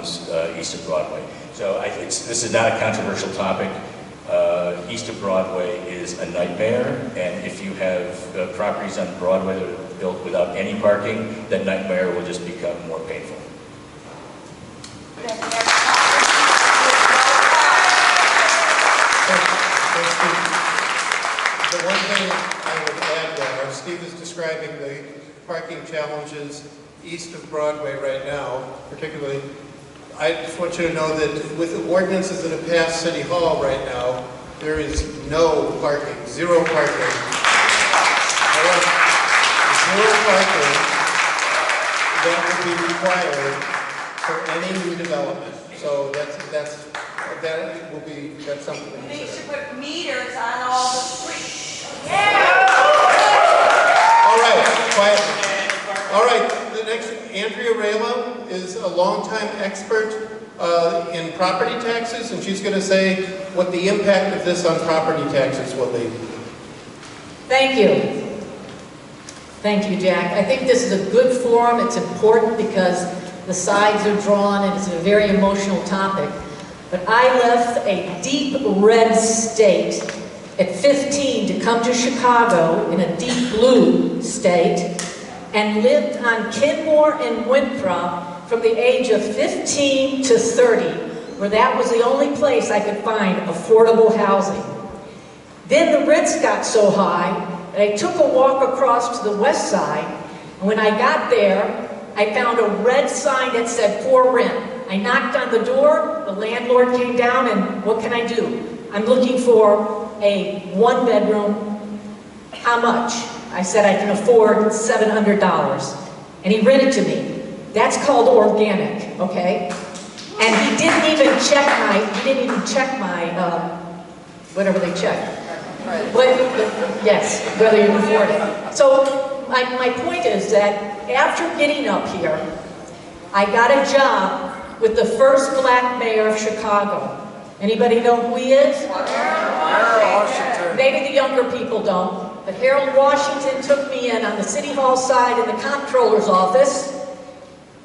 homes east of Broadway. So this is not a controversial topic. East of Broadway is a nightmare, and if you have properties on Broadway that are built without any parking, that nightmare will just become more painful. The one thing I would add there, Steve is describing the parking challenges east of Broadway right now, particularly. I just want you to know that with the ordinances that have passed City Hall right now, there is no parking, zero parking. Zero parking that would be required for any new development. So that's something to They consider. should put meters on all the streets. All right, quiet. All right, the next, Andrea Raila is a longtime expert in property taxes, and she's going to say what the impact of this on property taxes will be. Thank you. Thank you, Jack. I think this is a good forum. It's important because the sides are drawn and it's a very emotional topic. But I left a deep red state at 15 to come to Chicago in a deep blue state and lived on Kenmore and Winthrop from the age of 15 to 30, where that was the only place I could find affordable housing. Then the rents got so high that I took a walk across to the west side, and when I got there, I found a red sign that said for rent. I knocked on the door, the landlord came down, and what can I do? I'm looking for a one-bedroom. How much? I said I can afford $700. And he rented to me. That's called organic, okay? And he didn't even check my, whatever they check. Yes, whether you can afford it. So my point is that after getting up here, I got a job with the first black mayor of Chicago. Anybody know who he is? Harold Washington. Maybe the younger people don't. But Harold Washington took me in on the City Hall side in the comptroller's office,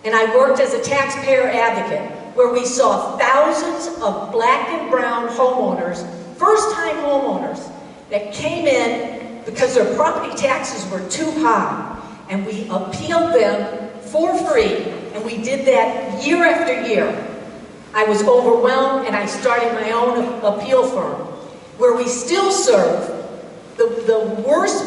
and I worked as a taxpayer advocate, where we saw thousands of black and brown homeowners, first-time homeowners, that came in because their property taxes were too high, and we appealed them for free, and we did that year after year. I was overwhelmed, and I started my own appeal firm, where we still serve the worst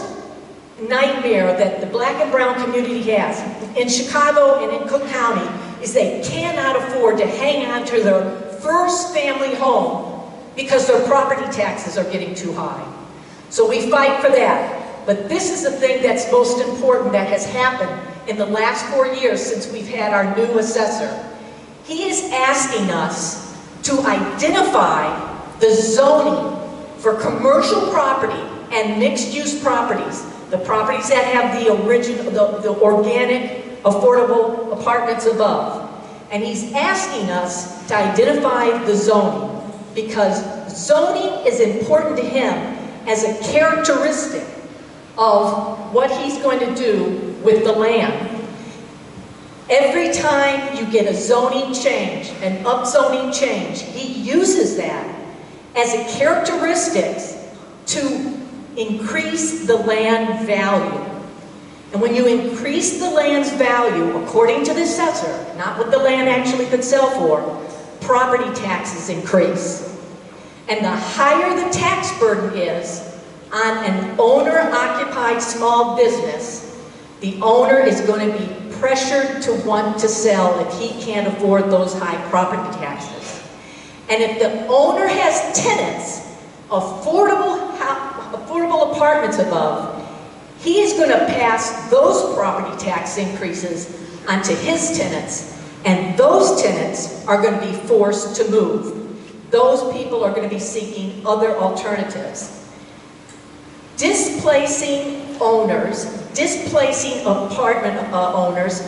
nightmare that the black and brown community has in Chicago and in Cook County is they cannot afford to hang on to their first family home because their property taxes are getting too high. So we fight for that. But this is the thing that's most important that has happened in the last 4 years since we've had our new assessor. He is asking us to identify the zoning for commercial property and mixed-use properties, the properties that have the organic, affordable apartments above. And he's asking us to identify the zoning because zoning is important to him as a characteristic of what he's going to do with the land. Every time you get a zoning change, an upzoning change, he uses that as a characteristic to increase the land value. And when you increase the land's value, according to the assessor, not what the land actually could sell for, property taxes increase. And the higher the tax burden is on an owner-occupied small business, the owner is going to be pressured to want to sell if he can't afford those high property taxes. And if the owner has tenants, affordable apartments above, he is going to pass those property tax increases onto his tenants, and those tenants are going to be forced to move. Those people are going to be seeking other alternatives. Displacing owners, displacing apartment owners,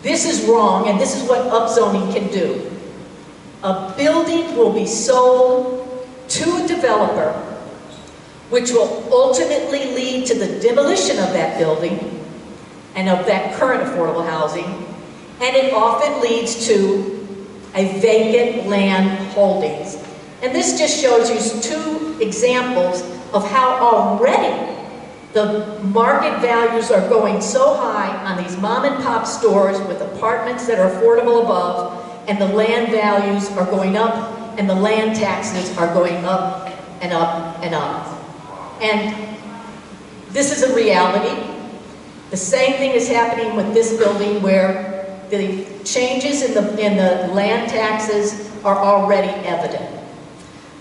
this is wrong, and this is what upzoning can do. A building will be sold to a developer, which will ultimately lead to the demolition of that building and of that current affordable housing, and it often leads to a vacant land holdings. And this just shows you two examples of how already the market values are going so high on these mom and pop stores with apartments that are affordable above, and the land values are going up, and the land taxes are going up and up and up. And this is a reality. The same thing is happening with this building, where the changes in the land taxes are already evident.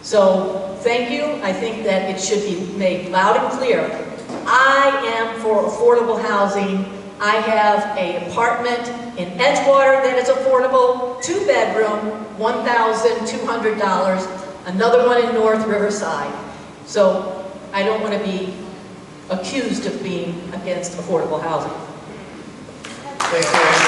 So thank you. I think that it should be made loud and clear. I am for affordable housing. I have an apartment in Edgewater that is affordable, 2-bedroom, $1,200, another one in North Riverside. So I don't want to be accused of being against affordable housing. Thank you.